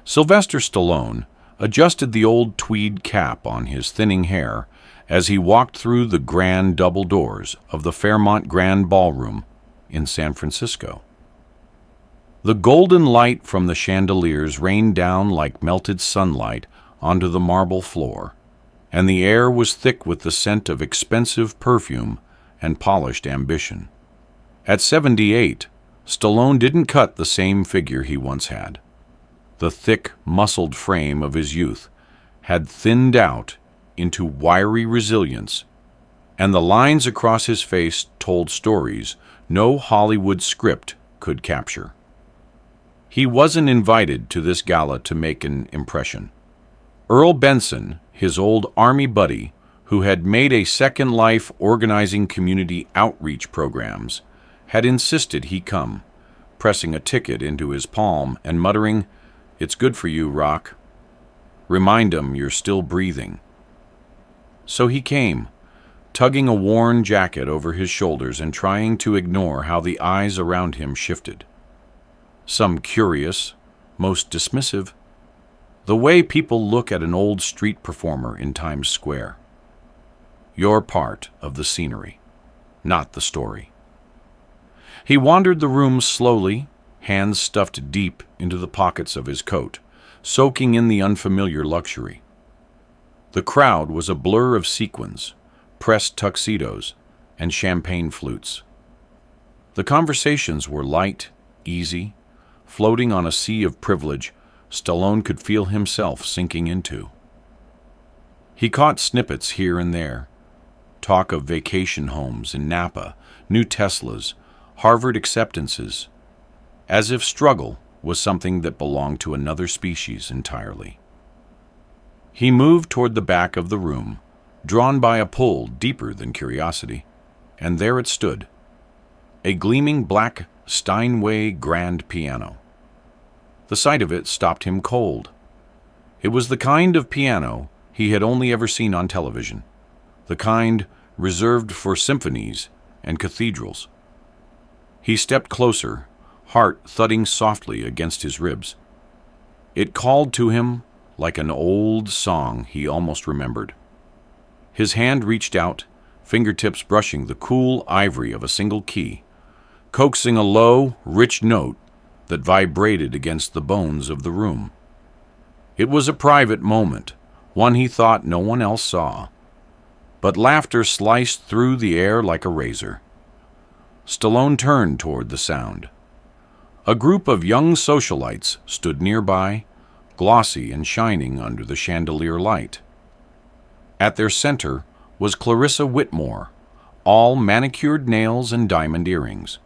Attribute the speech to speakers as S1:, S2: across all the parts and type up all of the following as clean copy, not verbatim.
S1: Sylvester Stallone adjusted the old tweed cap on his thinning hair as he walked through the grand double doors of the Fairmont Grand Ballroom in San Francisco. The golden light from the chandeliers rained down like melted sunlight onto the marble floor, and the air was thick with the scent of expensive perfume and polished ambition. At 78, Stallone didn't cut the same figure he once had. The thick, muscled frame of his youth had thinned out into wiry resilience, and the lines across his face told stories no Hollywood script could capture. He wasn't invited to this gala to make an impression. Earl Benson, his old Army buddy, who had made a second life organizing community outreach programs, had insisted he come, pressing a ticket into his palm and muttering, "It's good for you, Rock. Remind 'em you're still breathing." So he came, tugging a worn jacket over his shoulders and trying to ignore how the eyes around him shifted. Some curious, most dismissive, the way people look at an old street performer in Times Square. You're part of the scenery, not the story. He wandered the room slowly, hands stuffed deep into the pockets of his coat, soaking in the unfamiliar luxury. The crowd was a blur of sequins, pressed tuxedos, and champagne flutes. The conversations were light, easy, floating on a sea of privilege Stallone could feel himself sinking into. He caught snippets here and there, talk of vacation homes in Napa, new Teslas, Harvard acceptances, as if struggle was something that belonged to another species entirely. He moved toward the back of the room, drawn by a pull deeper than curiosity, and there it stood, a gleaming black Steinway grand piano. The sight of it stopped him cold. It was the kind of piano he had only ever seen on television, the kind reserved for symphonies and cathedrals. He stepped closer, heart thudding softly against his ribs. It called to him like an old song he almost remembered. His hand reached out, fingertips brushing the cool ivory of a single key, coaxing a low, rich note that vibrated against the bones of the room. It was a private moment, one he thought no one else saw, but laughter sliced through the air like a razor. Stallone turned toward the sound. A group of young socialites stood nearby, glossy and shining under the chandelier light. At their center was Clarissa Whitmore, all manicured nails and diamond earrings,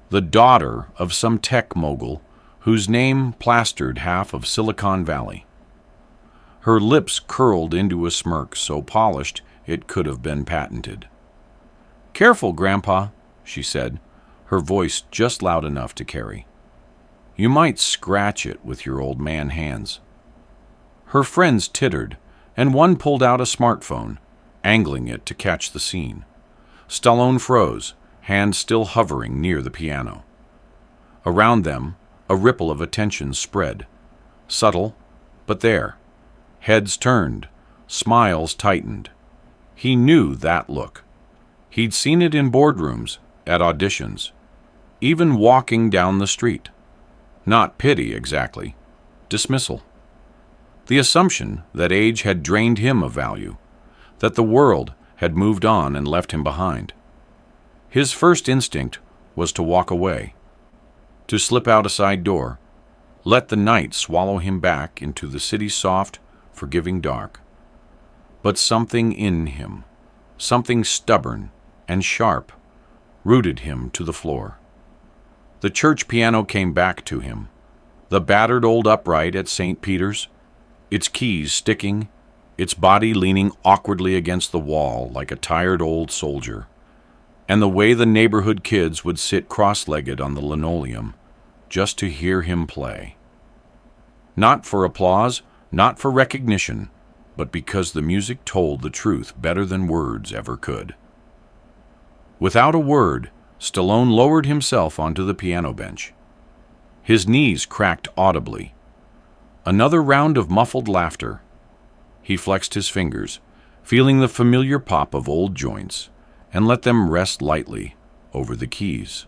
S1: the daughter of some tech mogul whose name plastered half of Silicon Valley. Her lips curled into a smirk so polished it could have been patented. "Careful, Grandpa," she said, her voice just loud enough to carry. "You might scratch it with your old man hands." Her friends tittered, and one pulled out a smartphone, angling it to catch the scene. Stallone froze, hand still hovering near the piano. Around them, a ripple of attention spread. Subtle, but there. Heads turned, smiles tightened. He knew that look. He'd seen it in boardrooms, at auditions, even walking down the street. Not pity, exactly. Dismissal. The assumption that age had drained him of value, that the world had moved on and left him behind. His first instinct was to walk away, to slip out a side door, let the night swallow him back into the city's soft, forgiving dark. But something in him, something stubborn and sharp, rooted him to the floor. The church piano came back to him, the battered old upright at St. Peter's, its keys sticking, its body leaning awkwardly against the wall like a tired old soldier, and the way the neighborhood kids would sit cross-legged on the linoleum just to hear him play. Not for applause, not for recognition, but because the music told the truth better than words ever could. Without a word, Stallone lowered himself onto the piano bench. His knees cracked audibly. Another round of muffled laughter. He flexed his fingers, feeling the familiar pop of old joints, and let them rest lightly over the keys.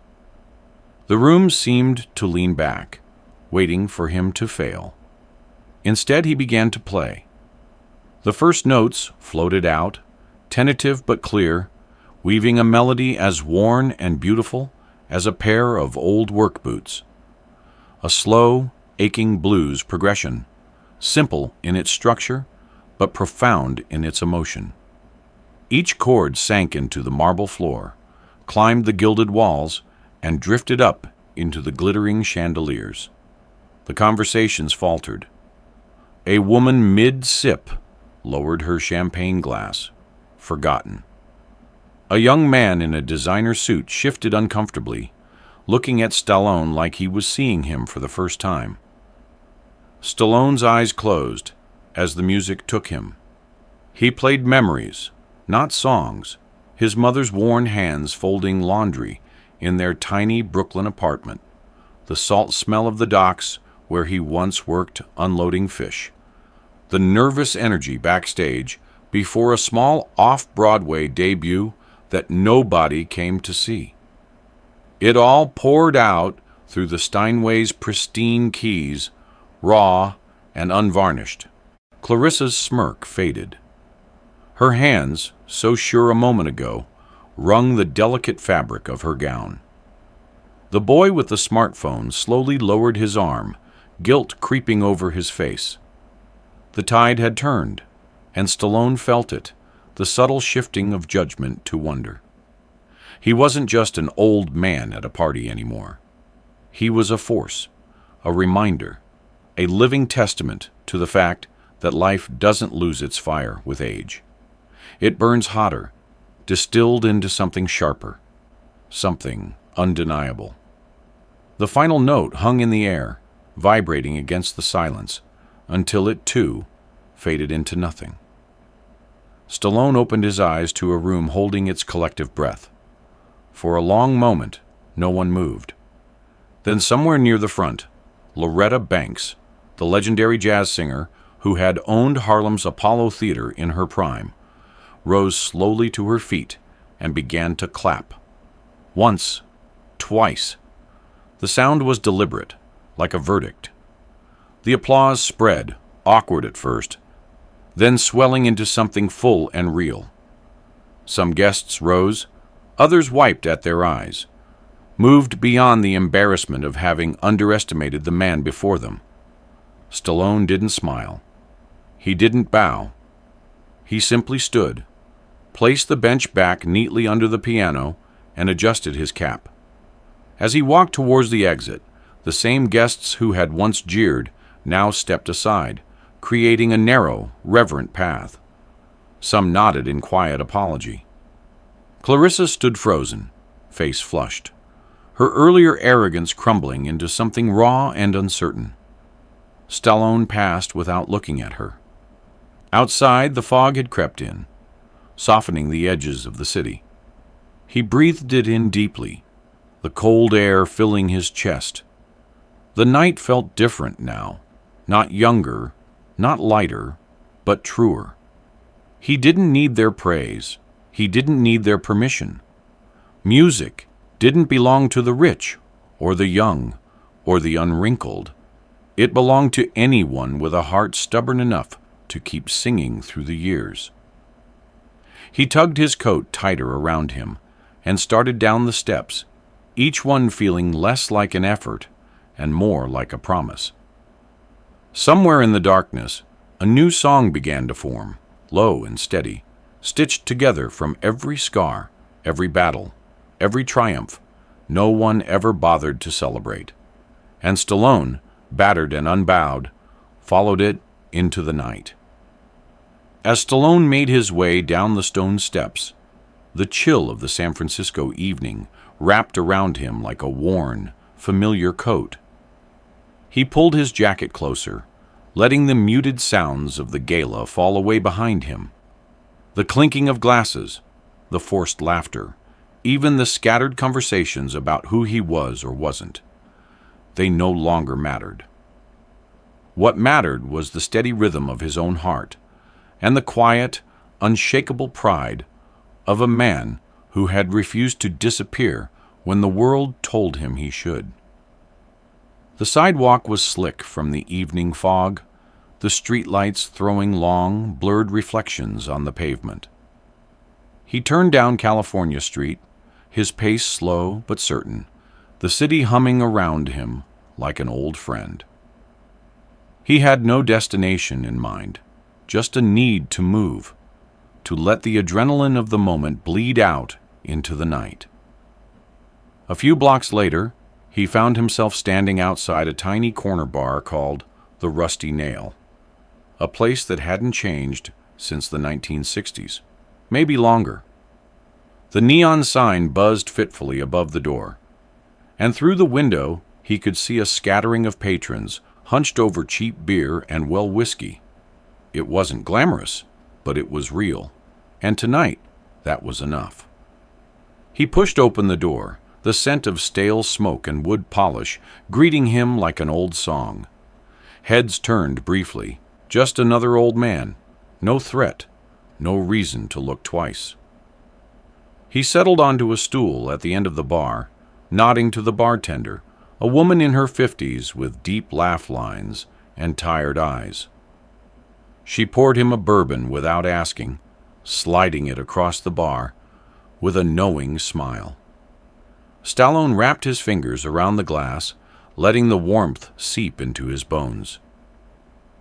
S1: The room seemed to lean back, waiting for him to fail. Instead, he began to play. The first notes floated out, tentative but clear, weaving a melody as worn and beautiful as a pair of old work boots. A slow, aching blues progression, simple in its structure, but profound in its emotion. Each chord sank into the marble floor, climbed the gilded walls, and drifted up into the glittering chandeliers. The conversations faltered. A woman mid-sip lowered her champagne glass, forgotten. A young man in a designer suit shifted uncomfortably, looking at Stallone like he was seeing him for the first time. Stallone's eyes closed as the music took him. He played memories, not songs, his mother's worn hands folding laundry in their tiny Brooklyn apartment, the salt smell of the docks where he once worked unloading fish, the nervous energy backstage before a small off-Broadway debut that nobody came to see. It all poured out through the Steinway's pristine keys, raw and unvarnished. Clarissa's smirk faded. Her hands, so sure a moment ago, wrung the delicate fabric of her gown. The boy with the smartphone slowly lowered his arm, guilt creeping over his face. The tide had turned, and Stallone felt it, the subtle shifting of judgment to wonder. He wasn't just an old man at a party anymore. He was a force, a reminder, a living testament to the fact that life doesn't lose its fire with age. It burns hotter, distilled into something sharper, something undeniable. The final note hung in the air, vibrating against the silence, until it, too, faded into nothing. Stallone opened his eyes to a room holding its collective breath. For a long moment, no one moved. Then somewhere near the front, Loretta Banks, the legendary jazz singer who had owned Harlem's Apollo Theater in her prime, rose slowly to her feet and began to clap. Once, twice. The sound was deliberate, like a verdict. The applause spread, awkward at first, then swelling into something full and real. Some guests rose, others wiped at their eyes, moved beyond the embarrassment of having underestimated the man before them. Stallone didn't smile. He didn't bow. He simply stood, placed the bench back neatly under the piano, and adjusted his cap. As he walked towards the exit, the same guests who had once jeered now stepped aside, creating a narrow, reverent path. Some nodded in quiet apology. Clarissa stood frozen, face flushed, her earlier arrogance crumbling into something raw and uncertain. Stallone passed without looking at her. Outside, the fog had crept in, softening the edges of the city. He breathed it in deeply, the cold air filling his chest. The night felt different now, not younger, not lighter, but truer. He didn't need their praise. He didn't need their permission. Music didn't belong to the rich, or the young, or the unwrinkled. It belonged to anyone with a heart stubborn enough to keep singing through the years. He tugged his coat tighter around him and started down the steps, each one feeling less like an effort and more like a promise. Somewhere in the darkness, a new song began to form, low and steady, stitched together from every scar, every battle, every triumph no one ever bothered to celebrate. And Stallone, battered and unbowed, followed it into the night. As Stallone made his way down the stone steps, the chill of the San Francisco evening wrapped around him like a worn, familiar coat. He pulled his jacket closer, letting the muted sounds of the gala fall away behind him. The clinking of glasses, the forced laughter, even the scattered conversations about who he was or wasn't. They no longer mattered. What mattered was the steady rhythm of his own heart, and the quiet, unshakable pride of a man who had refused to disappear when the world told him he should. The sidewalk was slick from the evening fog, the streetlights throwing long, blurred reflections on the pavement. He turned down California Street, his pace slow but certain, the city humming around him like an old friend. He had no destination in mind, just a need to move, to let the adrenaline of the moment bleed out into the night. A few blocks later, he found himself standing outside a tiny corner bar called the Rusty Nail, a place that hadn't changed since the 1960s, maybe longer. The neon sign buzzed fitfully above the door, and through the window he could see a scattering of patrons hunched over cheap beer and well whiskey. It wasn't glamorous, but it was real, and tonight that was enough. He pushed open the door, the scent of stale smoke and wood polish greeting him like an old song. Heads turned briefly, just another old man, no threat, no reason to look twice. He settled onto a stool at the end of the bar, nodding to the bartender, a woman in her 50s with deep laugh lines and tired eyes. She poured him a bourbon without asking, sliding it across the bar with a knowing smile. Stallone wrapped his fingers around the glass, letting the warmth seep into his bones.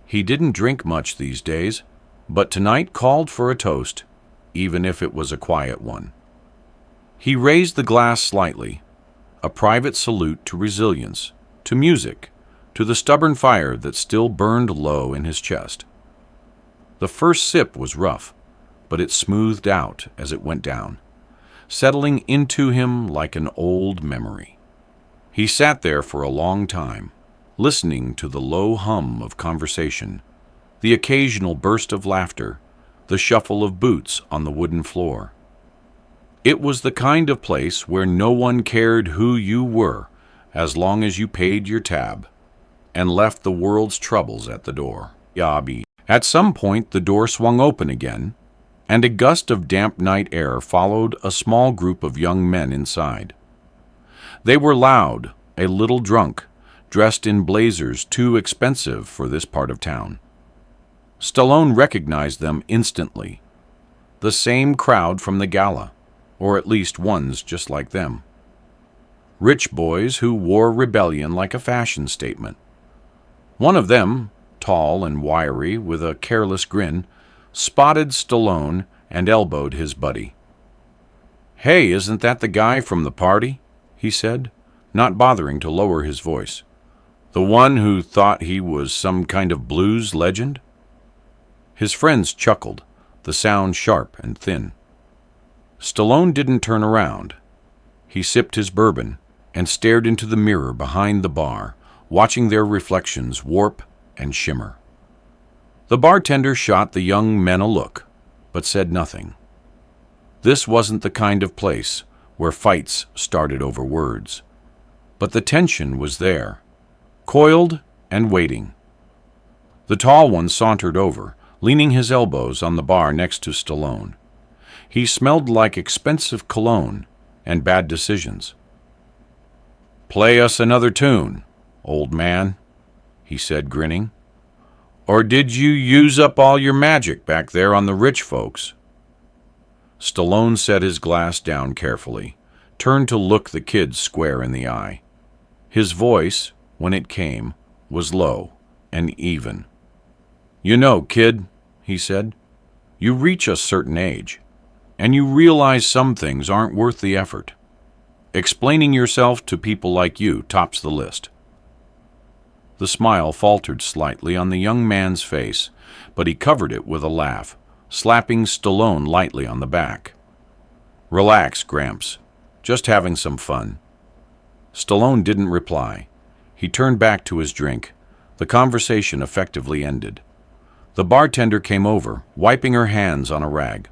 S1: He didn't drink much these days, but tonight called for a toast, even if it was a quiet one. He raised the glass slightly, a private salute to resilience, to music, to the stubborn fire that still burned low in his chest. The first sip was rough, but it smoothed out as it went down, settling into him like an old memory. He sat there for a long time, listening to the low hum of conversation, the occasional burst of laughter, the shuffle of boots on the wooden floor. It was the kind of place where no one cared who you were as long as you paid your tab and left the world's troubles at the door. Yabby. At some point, the door swung open again, and a gust of damp night air followed a small group of young men inside. They were loud, a little drunk, dressed in blazers too expensive for this part of town. Stallone recognized them instantly. The same crowd from the gala, or at least ones just like them. Rich boys who wore rebellion like a fashion statement. One of them, tall and wiry with a careless grin, spotted Stallone and elbowed his buddy. "Hey, isn't that the guy from the party?" he said, not bothering to lower his voice. "The one who thought he was some kind of blues legend?" His friends chuckled, the sound sharp and thin. Stallone didn't turn around. He sipped his bourbon and stared into the mirror behind the bar, watching their reflections warp and shimmer. The bartender shot the young men a look, but said nothing. This wasn't the kind of place where fights started over words, but the tension was there, coiled and waiting. The tall one sauntered over, leaning his elbows on the bar next to Stallone. He smelled like expensive cologne and bad decisions. "Play us another tune, old man," he said, grinning. "Or did you use up all your magic back there on the rich folks?" Stallone set his glass down carefully, turned to look the kid square in the eye. His voice, when it came, was low and even. "You know, kid," he said, "you reach a certain age, and you realize some things aren't worth the effort. Explaining yourself to people like you tops the list." The smile faltered slightly on the young man's face, but he covered it with a laugh, slapping Stallone lightly on the back. "Relax, Gramps. Just having some fun." Stallone didn't reply. He turned back to his drink. The conversation effectively ended. The bartender came over, wiping her hands on a rag.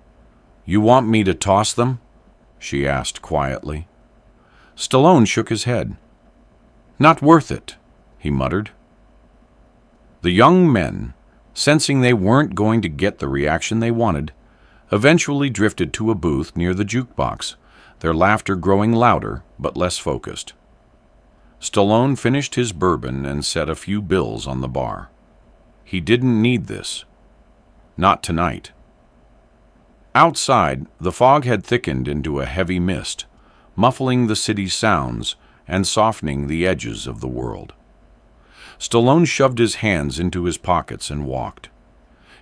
S1: "You want me to toss them?" she asked quietly. Stallone shook his head. "Not worth it," he muttered. The young men, sensing they weren't going to get the reaction they wanted, eventually drifted to a booth near the jukebox, their laughter growing louder but less focused. Stallone finished his bourbon and set a few bills on the bar. He didn't need this. Not tonight. Outside, the fog had thickened into a heavy mist, muffling the city's sounds and softening the edges of the world. Stallone shoved his hands into his pockets and walked.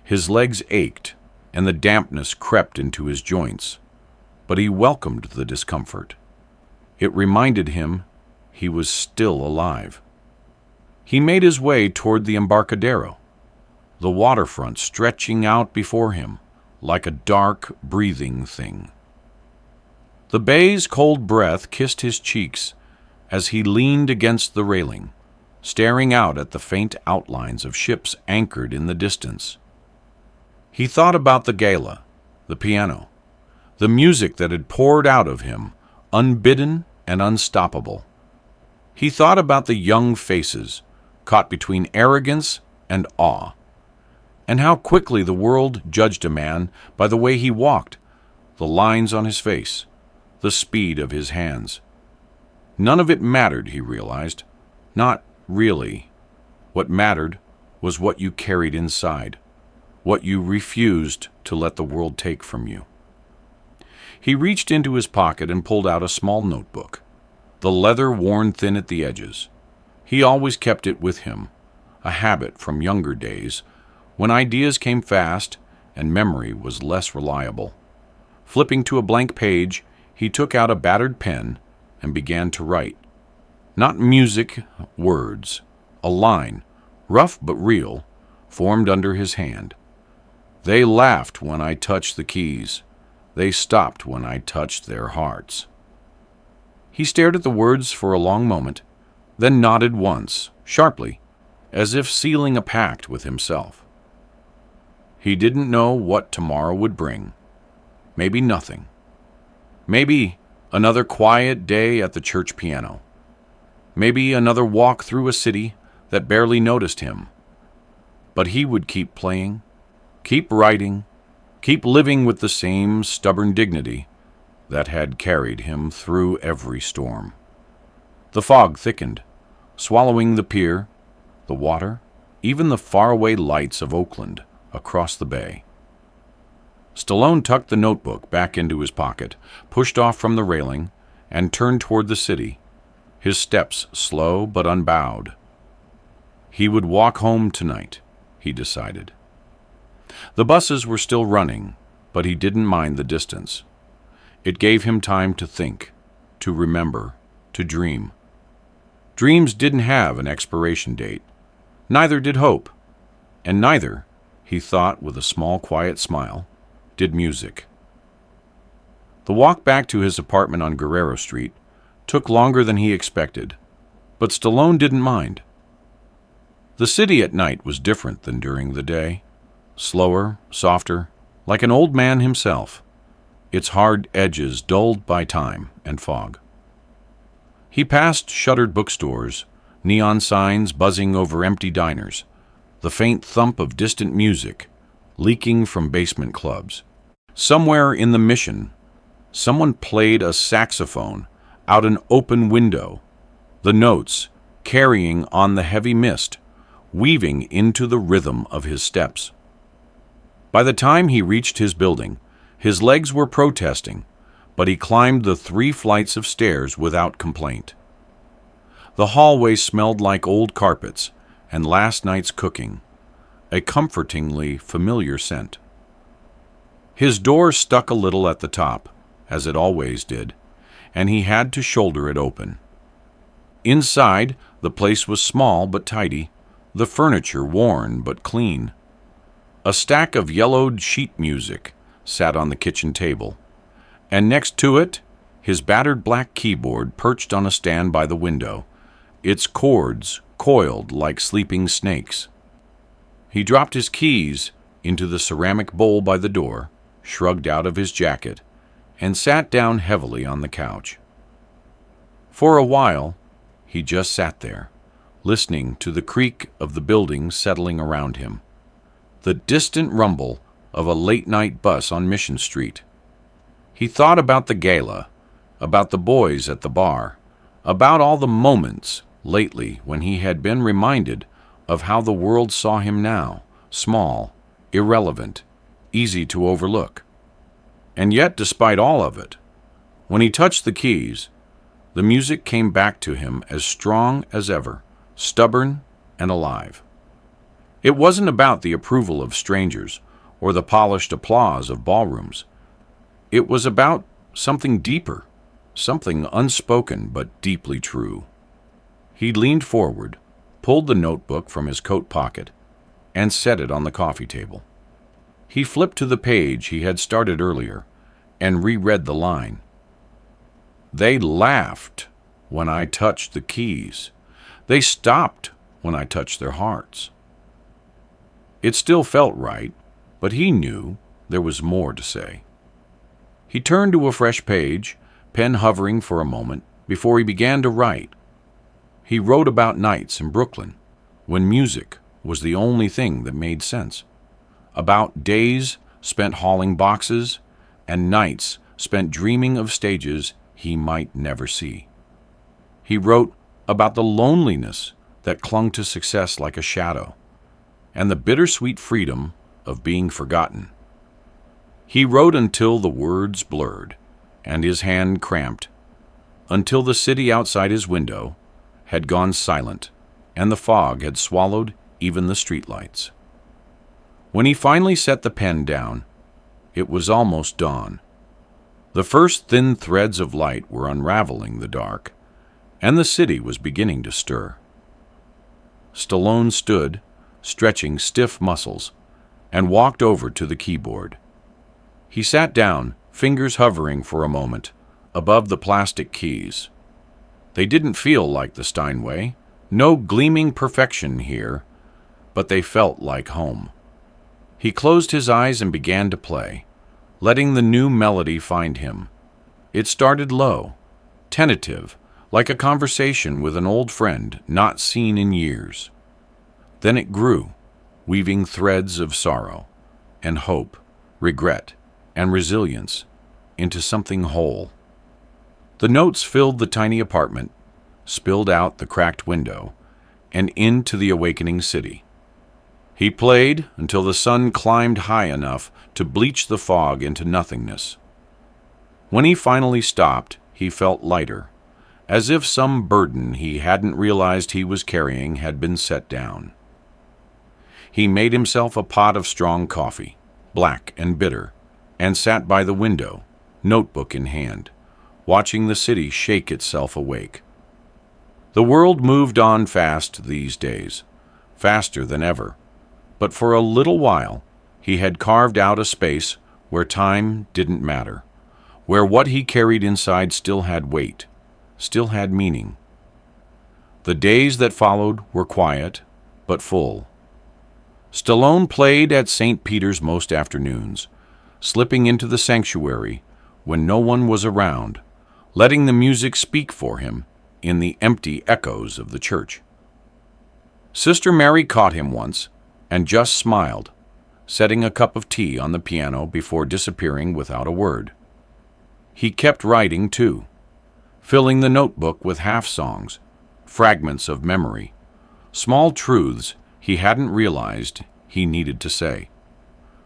S1: His legs ached, and the dampness crept into his joints, but he welcomed the discomfort. It reminded him he was still alive. He made his way toward the Embarcadero, the waterfront stretching out before him like a dark, breathing thing. The bay's cold breath kissed his cheeks as he leaned against the railing, staring out at the faint outlines of ships anchored in the distance. He thought about the gala, the piano, the music that had poured out of him, unbidden and unstoppable. He thought about the young faces, caught between arrogance and awe, and how quickly the world judged a man by the way he walked, the lines on his face, the speed of his hands. None of it mattered, he realized. Not really. What mattered was what you carried inside, what you refused to let the world take from you. He reached into his pocket and pulled out a small notebook, the leather worn thin at the edges. He always kept it with him, a habit from younger days, when ideas came fast and memory was less reliable. Flipping to a blank page, he took out a battered pen and began to write. Not music, words. A line, rough but real, formed under his hand. They laughed when I touched the keys. They stopped when I touched their hearts. He stared at the words for a long moment, then nodded once, sharply, as if sealing a pact with himself. He didn't know what tomorrow would bring. Maybe nothing. Maybe another quiet day at the church piano. Maybe another walk through a city that barely noticed him. But he would keep playing, keep writing, keep living with the same stubborn dignity that had carried him through every storm. The fog thickened, swallowing the pier, the water, even the faraway lights of Oakland across the bay. Stallone tucked the notebook back into his pocket, pushed off from the railing, and turned toward the city, his steps slow but unbowed. He would walk home tonight, he decided. The buses were still running, but he didn't mind the distance. It gave him time to think, to remember, to dream. Dreams didn't have an expiration date. Neither did hope, and neither, he thought with a small, quiet smile, did music. The walk back to his apartment on Guerrero Street took longer than he expected, but Stallone didn't mind. The city at night was different than during the day, slower, softer, like an old man himself, its hard edges dulled by time and fog. He passed shuttered bookstores, neon signs buzzing over empty diners, the faint thump of distant music leaking from basement clubs. Somewhere in the Mission, someone played a saxophone out an open window, the notes carrying on the heavy mist, weaving into the rhythm of his steps. By the time he reached his building, his legs were protesting, but he climbed the 3 flights of stairs without complaint. The hallway smelled like old carpets and last night's cooking, a comfortingly familiar scent. His door stuck a little at the top, as it always did, and he had to shoulder it open. Inside, the place was small but tidy, the furniture worn but clean. A stack of yellowed sheet music sat on the kitchen table, and next to it, his battered black keyboard perched on a stand by the window, its cords coiled like sleeping snakes. He dropped his keys into the ceramic bowl by the door, shrugged out of his jacket, and sat down heavily on the couch. For a while, he just sat there, listening to the creak of the buildings settling around him, the distant rumble of a late-night bus on Mission Street. He thought about the gala, about the boys at the bar, about all the moments lately when he had been reminded of how the world saw him now, small, irrelevant, easy to overlook. And yet, despite all of it, when he touched the keys, the music came back to him as strong as ever, stubborn and alive. It wasn't about the approval of strangers or the polished applause of ballrooms. It was about something deeper, something unspoken but deeply true. He leaned forward, pulled the notebook from his coat pocket, and set it on the coffee table. He flipped to the page he had started earlier and reread the line. They laughed when I touched the keys. They stopped when I touched their hearts. It still felt right, but he knew there was more to say. He turned to a fresh page, pen hovering for a moment before he began to write. He wrote about nights in Brooklyn, when music was the only thing that made sense. About days spent hauling boxes and nights spent dreaming of stages he might never see. He wrote about the loneliness that clung to success like a shadow, and the bittersweet freedom of being forgotten. He wrote until the words blurred, and his hand cramped, until the city outside his window had gone silent, and the fog had swallowed even the streetlights. When he finally set the pen down, it was almost dawn. The first thin threads of light were unraveling the dark, and the city was beginning to stir. Stallone stood, stretching stiff muscles, and walked over to the keyboard. He sat down, fingers hovering for a moment above the plastic keys. They didn't feel like the Steinway, no gleaming perfection here, but they felt like home. He closed his eyes and began to play, letting the new melody find him. It started low, tentative, like a conversation with an old friend not seen in years. Then it grew, weaving threads of sorrow and hope, regret and resilience into something whole. The notes filled the tiny apartment, spilled out the cracked window, and into the awakening city. He played until the sun climbed high enough to bleach the fog into nothingness. When he finally stopped, he felt lighter, as if some burden he hadn't realized he was carrying had been set down. He made himself a pot of strong coffee, black and bitter, and sat by the window, notebook in hand, watching the city shake itself awake. The world moved on fast these days, faster than ever, but for a little while he had carved out a space where time didn't matter, where what he carried inside still had weight, still had meaning. The days that followed were quiet, but full. Stallone played at St. Peter's most afternoons, slipping into the sanctuary when no one was around, letting the music speak for him in the empty echoes of the church. Sister Mary caught him once and just smiled, setting a cup of tea on the piano before disappearing without a word. He kept writing, too, filling the notebook with half-songs, fragments of memory, small truths he hadn't realized he needed to say.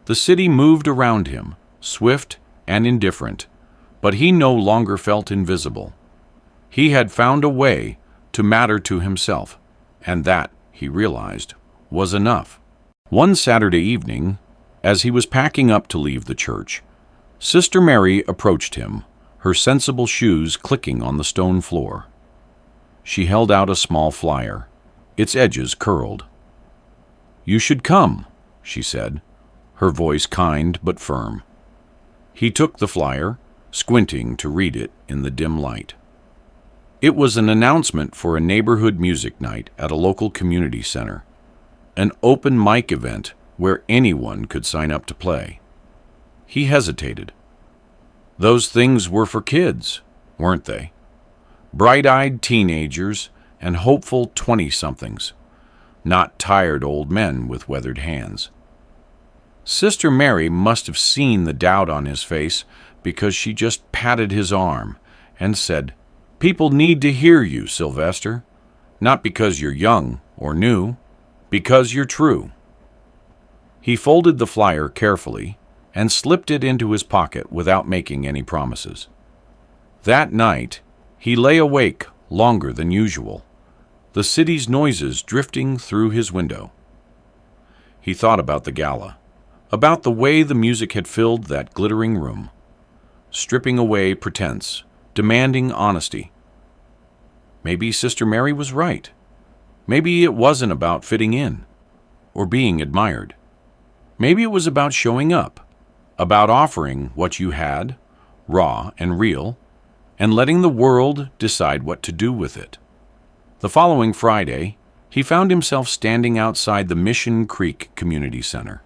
S1: The city moved around him, swift and indifferent, but he no longer felt invisible. He had found a way to matter to himself, and that, he realized, was enough. One Saturday evening, as he was packing up to leave the church, Sister Mary approached him, her sensible shoes clicking on the stone floor. She held out a small flyer, its edges curled. "You should come," she said, her voice kind but firm. He took the flyer, squinting to read it in the dim light. It was an announcement for a neighborhood music night at a local community center, an open mic event where anyone could sign up to play. He hesitated. Those things were for kids, weren't they? Bright-eyed teenagers and hopeful 20-somethings, not tired old men with weathered hands. Sister Mary must have seen the doubt on his face because she just patted his arm and said, "People need to hear you, Sylvester. Not because you're young or new, because you're true." He folded the flyer carefully and slipped it into his pocket without making any promises. That night, he lay awake longer than usual, the city's noises drifting through his window. He thought about the gala, about the way the music had filled that glittering room, stripping away pretense, demanding honesty. Maybe Sister Mary was right. Maybe it wasn't about fitting in or being admired. Maybe it was about showing up, about offering what you had, raw and real, and letting the world decide what to do with it. The following Friday, he found himself standing outside the Mission Creek Community Center,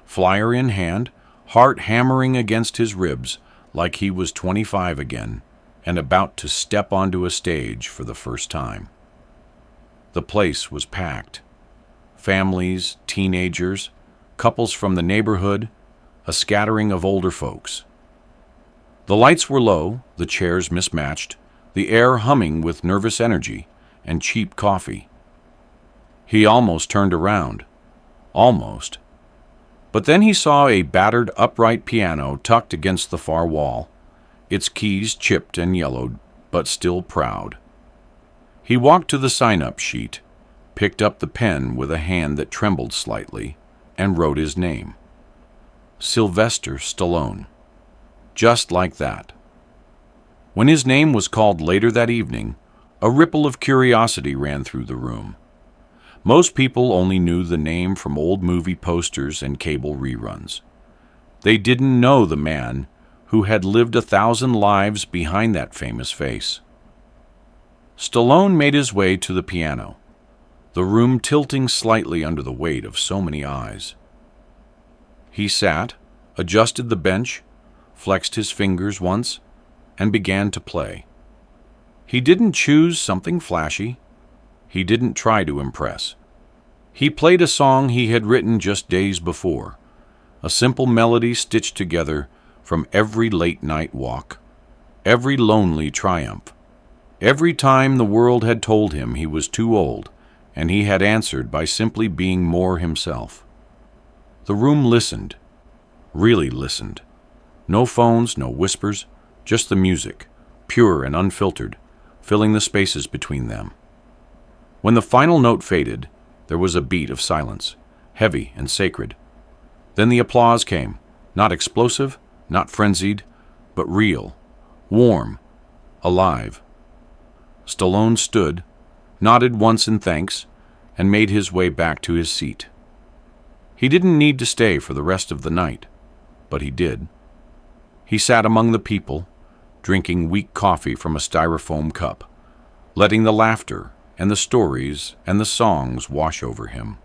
S1: flyer in hand, heart hammering against his ribs like he was 25 again and about to step onto a stage for the first time. The place was packed. Families, teenagers, couples from the neighborhood, a scattering of older folks. The lights were low, the chairs mismatched, the air humming with nervous energy and cheap coffee. He almost turned around. Almost. But then he saw a battered upright piano tucked against the far wall, its keys chipped and yellowed, but still proud. He walked to the sign-up sheet, picked up the pen with a hand that trembled slightly, and wrote his name. Sylvester Stallone. Just like that. When his name was called later that evening, a ripple of curiosity ran through the room. Most people only knew the name from old movie posters and cable reruns. They didn't know the man who had lived 1,000 lives behind that famous face. Stallone made his way to the piano, the room tilting slightly under the weight of so many eyes. He sat, adjusted the bench, flexed his fingers once, and began to play. He didn't choose something flashy. He didn't try to impress. He played a song he had written just days before, a simple melody stitched together from every late-night walk, every lonely triumph, every time the world had told him he was too old, and he had answered by simply being more himself. The room listened, really listened. No phones, no whispers, just the music, pure and unfiltered, filling the spaces between them. When the final note faded, there was a beat of silence, heavy and sacred. Then the applause came, not explosive, not frenzied, but real, warm, alive. Stallone stood, nodded once in thanks, and made his way back to his seat. He didn't need to stay for the rest of the night, but he did. He sat among the people, drinking weak coffee from a styrofoam cup, letting the laughter and the stories and the songs wash over him.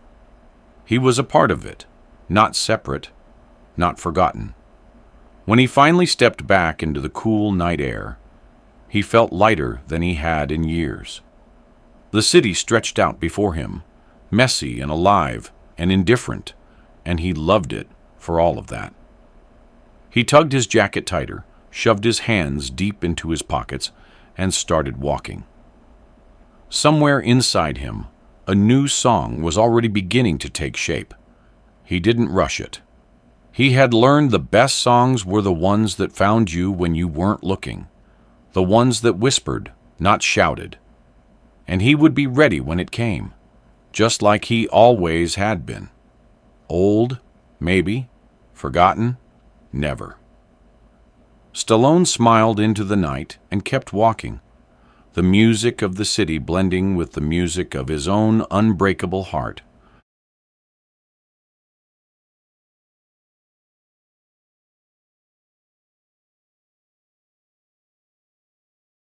S1: He was a part of it, not separate, not forgotten. When he finally stepped back into the cool night air, he felt lighter than he had in years. The city stretched out before him, messy and alive and indifferent, and he loved it for all of that. He tugged his jacket tighter, shoved his hands deep into his pockets, and started walking. Somewhere inside him, a new song was already beginning to take shape. He didn't rush it. He had learned the best songs were the ones that found you when you weren't looking, the ones that whispered, not shouted. And he would be ready when it came, just like he always had been. Old, maybe. Forgotten, never. Stallone smiled into the night and kept walking, the music of the city blending with the music of his own unbreakable heart.